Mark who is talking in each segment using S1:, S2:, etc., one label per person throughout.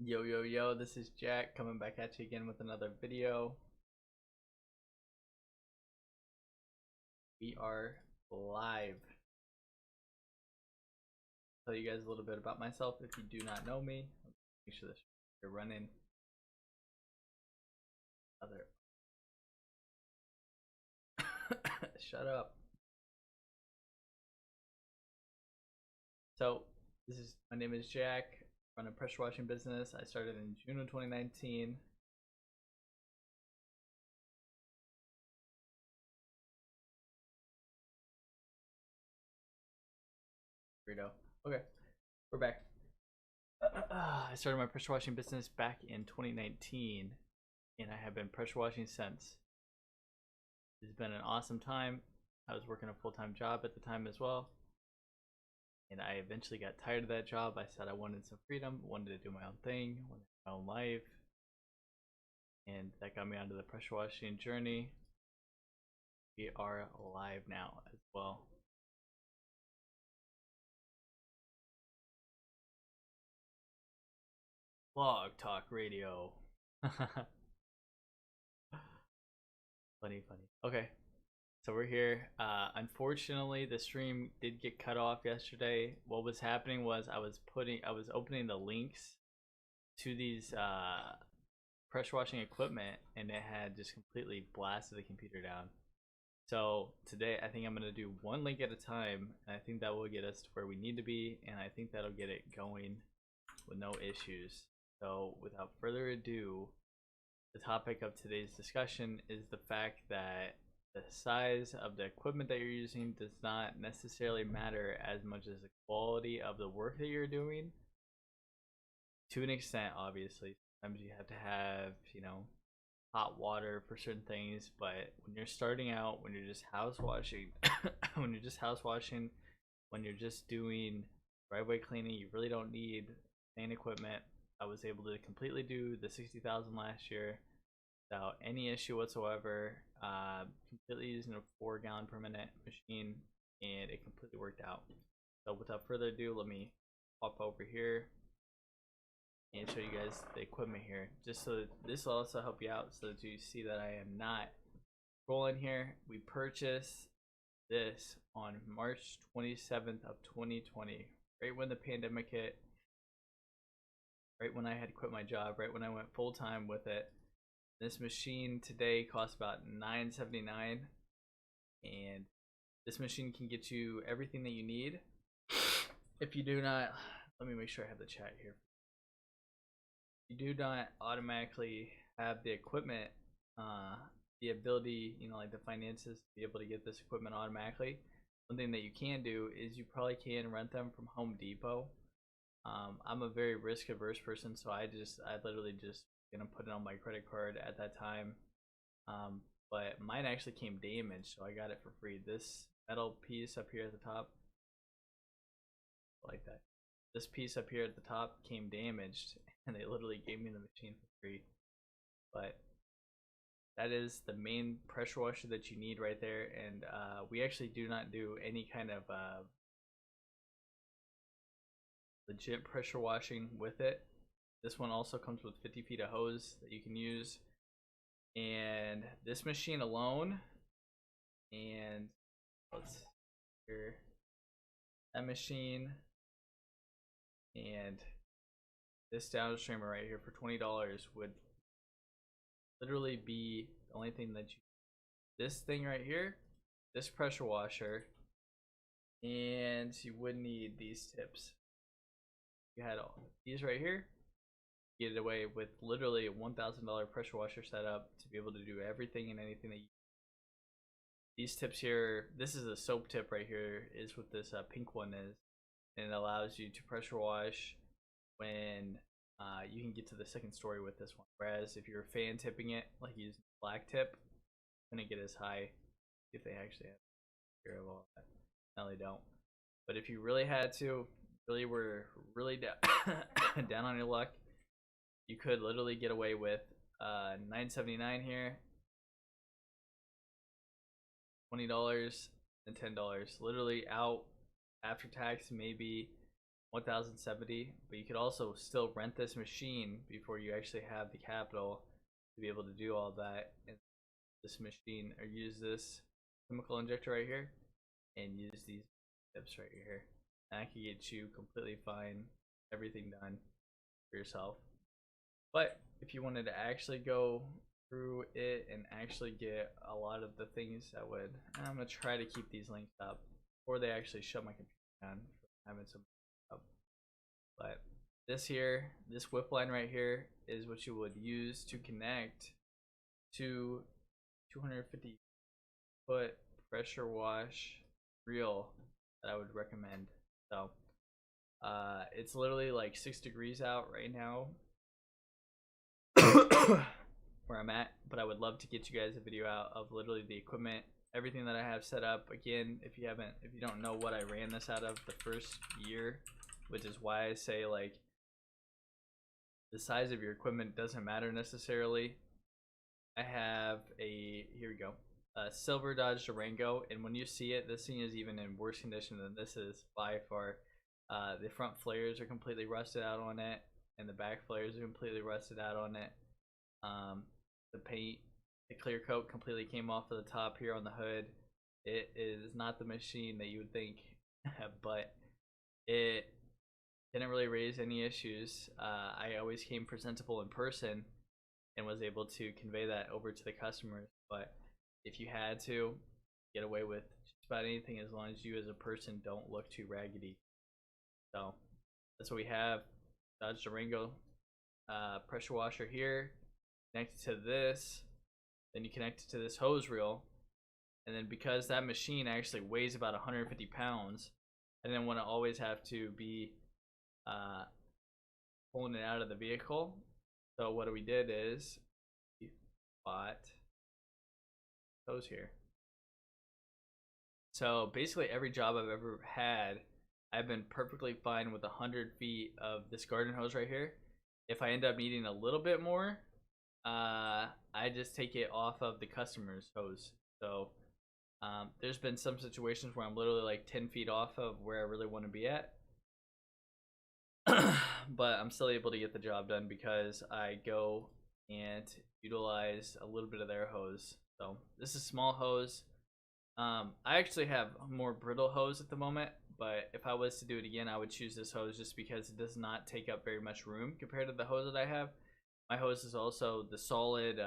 S1: Yo, yo, yo, this is Jack coming back at you again with another video. We are live. Tell you guys a little bit about myself if you do not know me. Make sure this you're running. Other shut up. So my name is Jack. I run a pressure washing business. I started in June of 2019. Burrito. Okay, we're back. I started my pressure washing business back in 2019, and I have been pressure washing since. It's been an awesome time. I was working a full-time job at the time as well, and I eventually got tired of that job. I said I wanted some freedom, wanted to do my own thing, wanted my own life, and that got me onto the pressure washing journey. We are live now as well. Blog Talk Radio. Funny. Okay, so we're here. Unfortunately, the stream did get cut off yesterday. What was happening was I was opening the links to these pressure washing equipment, and it had just completely blasted the computer down. So today I think I'm gonna do one link at a time, and I think that will get us to where we need to be, and I think that'll get it going with no issues. So without further ado, the topic of today's discussion is the fact that the size of the equipment that you're using does not necessarily matter as much as the quality of the work that you're doing. To an extent, obviously, sometimes you have to have, hot water for certain things, but when you're starting out, when you're just house washing, when you're just doing driveway cleaning, you really don't need main equipment. I was able to completely do the 60,000 last year without any issue whatsoever, completely using a 4-gallon per minute machine, and it completely worked out. So without further ado, let me hop over here and show you guys the equipment here, just so that this will also help you out, so that you see that I am not rolling here. We purchased this on March 27th of 2020, right when the pandemic hit, right when I had quit my job, right when I went full-time with it. This machine today costs about $9.79, and this machine can get you everything that you need. If you do not, let me make sure I have the chat here. You do not automatically have the equipment, the ability, like the finances to be able to get this equipment automatically. One thing that you can do is you probably can rent them from Home Depot. I'm a very risk averse person, so I literally just put it on my credit card at that time. But mine actually came damaged, so I got it for free. This metal piece up here at the top, like that. This piece up here at the top came damaged, and they literally gave me the machine for free. But that is the main pressure washer that you need right there, and we actually do not do any kind of legit pressure washing with it. This one also comes with 50 feet of hose that you can use, and this machine alone, and let's here, that machine and this downstreamer right here for $20 would literally be the only thing that this thing right here, this pressure washer, and you would need these tips. You had all these right here, get it away with literally a $1,000 pressure washer setup to be able to do everything and anything that you. These tips here, this is a soap tip right here, is what this pink one is, and it allows you to pressure wash when you can get to the second story with this one. Whereas if you're fan tipping it, like using black tip, it's gonna get as high, if they actually have care of all that. No, they don't. But if you really had to, really were really down on your luck, you could literally get away with $9.79 here, $20 and $10, literally out after tax maybe 1070, but you could also still rent this machine before you actually have the capital to be able to do all that. And this machine, or use this chemical injector right here, and use these tips right here. And that can get you completely fine, everything done for yourself. But if you wanted to actually go through it and actually get a lot of the things that would, I'm gonna try to keep these linked up before they actually shut my computer down for having some up. But this here, this whip line right here is what you would use to connect to 250 foot pressure wash reel that I would recommend. So it's literally like 6 degrees out right now where I'm at, but I would love to get you guys a video out of literally the equipment, everything that I have set up. Again, if you don't know what I ran this out of the first year, which is why I say like the size of your equipment doesn't matter necessarily. I have here we go, a silver Dodge Durango, and when you see it, this thing is even in worse condition than this is by far. The front flares are completely rusted out on it, and the back flares are completely rusted out on it. The paint, the clear coat completely came off of the top here on the hood. It is not the machine that you would think, but it didn't really raise any issues. I always came presentable in person and was able to convey that over to the customers. But if you had to, get away with just about anything as long as you as a person don't look too raggedy. So that's what we have. Dodge Durango pressure washer here, connected to this, then you connect it to this hose reel, and then because that machine actually weighs about 150 pounds, I didn't want to always have to be pulling it out of the vehicle. So what we did is we bought hose here. So basically every job I've ever had, I've been perfectly fine with 100 feet of this garden hose right here. If I end up needing a little bit more, I just take it off of the customer's hose. So there's been some situations where I'm literally like 10 feet off of where I really want to be at. But I'm still able to get the job done because I go and utilize a little bit of their hose. So this is small hose. I actually have more brittle hose at the moment, but if I was to do it again, I would choose this hose just because it does not take up very much room compared to the hose that I have. My hose is also the solid,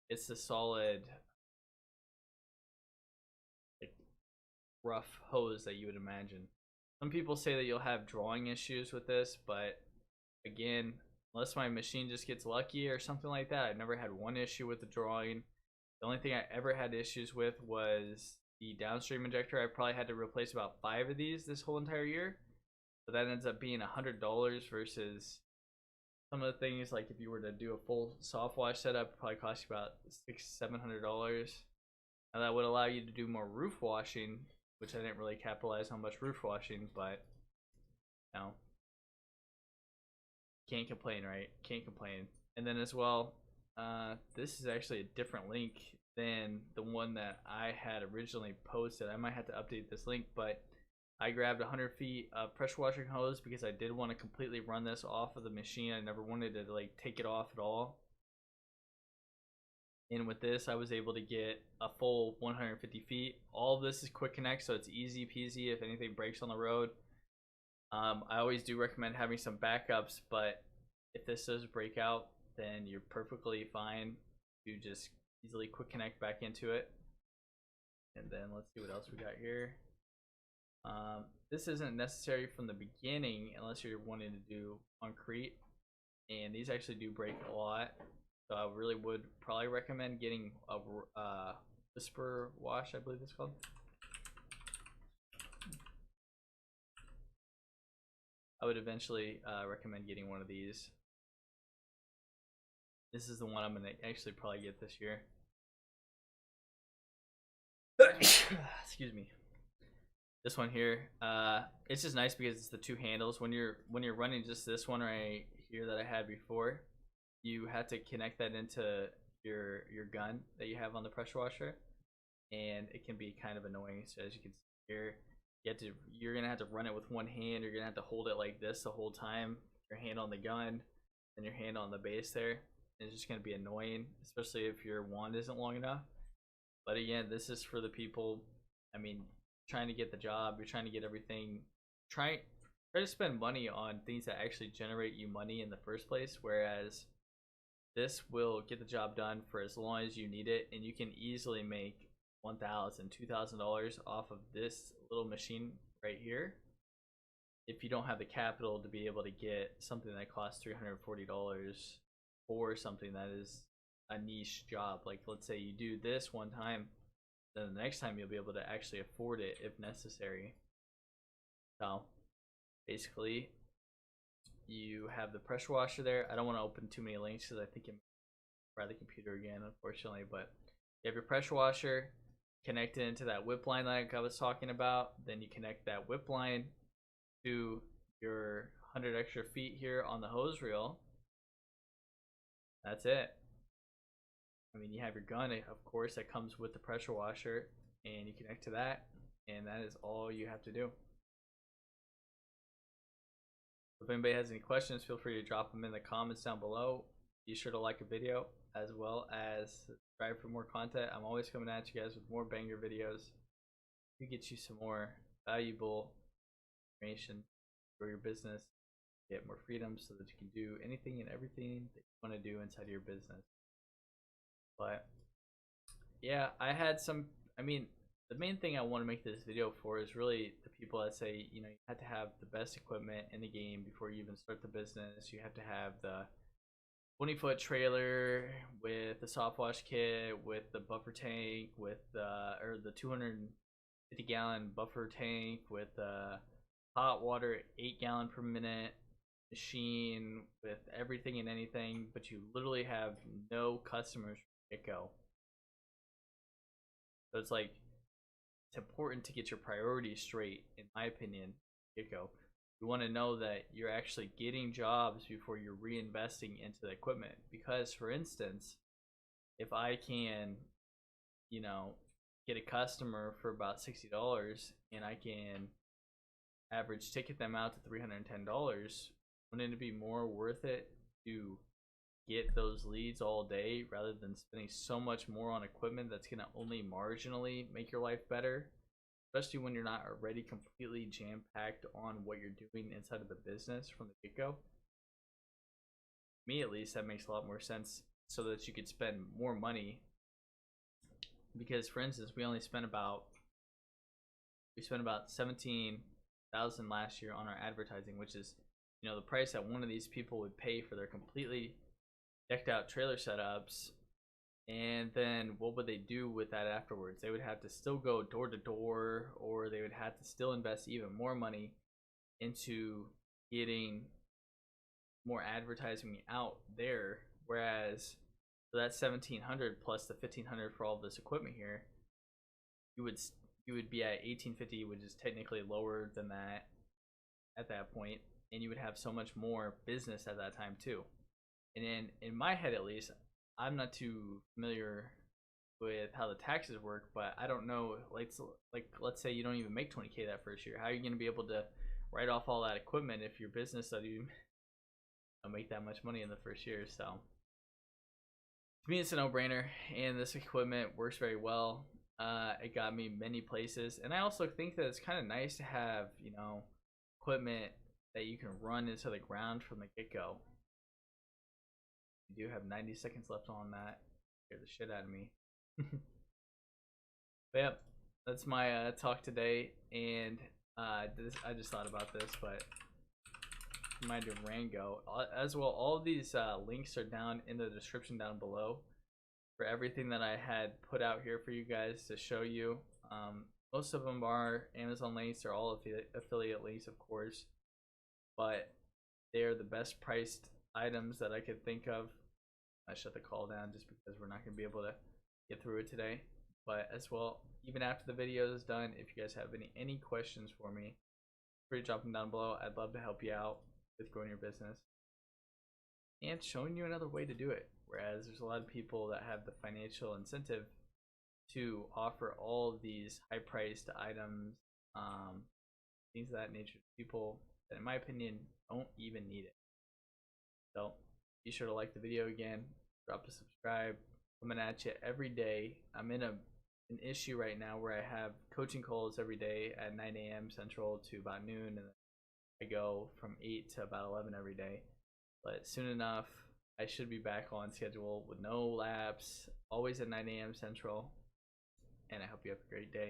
S1: it's the solid like rough hose that you would imagine. Some people say that you'll have drawing issues with this, but again, unless my machine just gets lucky or something like that, I've never had one issue with the drawing. The only thing I ever had issues with was the downstream injector. I probably had to replace about 5 of these this whole entire year, but that ends up being $100 versus some of the things like if you were to do a full soft wash setup, it probably cost you about $600-700. Now that would allow you to do more roof washing, which I didn't really capitalize on much roof washing, but you know, can't complain, right? Can't complain. And then as well, this is actually a different link than the one that I had originally posted. I might have to update this link, but I grabbed 100 feet of pressure washing hose because I did want to completely run this off of the machine. I never wanted to like take it off at all. And with this, I was able to get a full 150 feet. All of this is quick connect, so it's easy peasy if anything breaks on the road. I always do recommend having some backups, but if this does break out, then you're perfectly fine to just easily quick connect back into it. And then let's see what else we got here. This isn't necessary from the beginning unless you're wanting to do concrete, and these actually do break a lot. So I really would probably recommend getting a whisper wash, I believe it's called. I would eventually recommend getting one of these. This is the one I'm gonna actually probably get this year. Excuse me. This one here, it's just nice because it's the 2 handles. When you're running just this one right here that I had before, you have to connect that into your gun that you have on the pressure washer, and it can be kind of annoying. So as you can see here, you're gonna have to run it with one hand. You're gonna have to hold it like this the whole time. Your hand on the gun and your hand on the base there. It's just gonna be annoying, especially if your wand isn't long enough. But again, this is for the people. I mean, trying to get the job. You're trying to get everything. Try to spend money on things that actually generate you money in the first place. Whereas this will get the job done for as long as you need it, and you can easily make $1,000, $2,000 off of this little machine right here. If you don't have the capital to be able to get something that costs $340 for something that is a niche job, like let's say you do this one time, then the next time you'll be able to actually afford it if necessary. So basically, you have the pressure washer there. I don't want to open too many links because I think it might fry the computer again, unfortunately. But you have your pressure washer connected into that whip line like I was talking about. Then you connect that whip line to your 100 extra feet here on the hose reel. That's it. I mean, you have your gun, of course, that comes with the pressure washer, and you connect to that, and that is all you have to do. If anybody has any questions, feel free to drop them in the comments down below. Be sure to like a video as well as subscribe for more content. I'm always coming at you guys with more banger videos to get you some more valuable information for your business, get more freedom so that you can do anything and everything that you want to do inside of your business. But yeah, I mean, the main thing I want to make this video for is really the people that say, you have to have the best equipment in the game before you even start the business. You have to have the 20-foot trailer with the soft wash kit, with the buffer tank, with the 250-gallon buffer tank, with the hot water 8-gallon per minute machine, with everything and anything, but you literally have no customers from the get-go. So it's like, it's important to get your priorities straight, in my opinion. Get-go. You want to know that you're actually getting jobs before you're reinvesting into the equipment. Because, for instance, if I can, get a customer for about $60 and I can average ticket them out to $310, wouldn't it be more worth it to get those leads all day rather than spending so much more on equipment that's going to only marginally make your life better, especially when you're not already completely jam-packed on what you're doing inside of the business from the get-go? Me, at least, that makes a lot more sense, so that you could spend more money. Because, for instance, we spent about $17,000 last year on our advertising, which is the price that one of these people would pay for their completely decked out trailer setups. And then what would they do with that afterwards? They would have to still go door to door, or they would have to still invest even more money into getting more advertising out there. Whereas for that $1,700 plus the $1,500 for all this equipment here, you would be at $1,850, which is technically lower than that at that point, and you would have so much more business at that time too. And in my head, at least, I'm not too familiar with how the taxes work, but I don't know, like let's say you don't even make 20K that first year. How are you going to be able to write off all that equipment if your business doesn't even make that much money in the first year? So to me, it's a no-brainer, and this equipment works very well. It got me many places, and I also think that it's kind of nice to have, equipment that you can run into the ground from the get-go. We do have 90 seconds left on that. Scared the shit out of me. But yep, that's my talk today, and I just thought about this, but my Durango as well. All of these links are down in the description down below for everything that I had put out here for you guys to show you. Most of them are Amazon links. They're all affiliate links, of course, but they're the best priced items that I could think of. I shut the call down just because we're not going to be able to get through it today. But as well, even after the video is done, if you guys have any questions for me, feel free to drop them down below. I'd love to help you out with growing your business and showing you another way to do it. Whereas there's a lot of people that have the financial incentive to offer all of these high priced items things of that nature. People that, in my opinion, don't even need it. So be sure to like the video again, drop a subscribe. Coming at you every day. I'm in an issue right now where I have coaching calls every day at 9 a.m. Central to about noon, and I go from 8 to about 11 every day. But soon enough, I should be back on schedule with no lapse, always at 9 a.m. Central. And I hope you have a great day.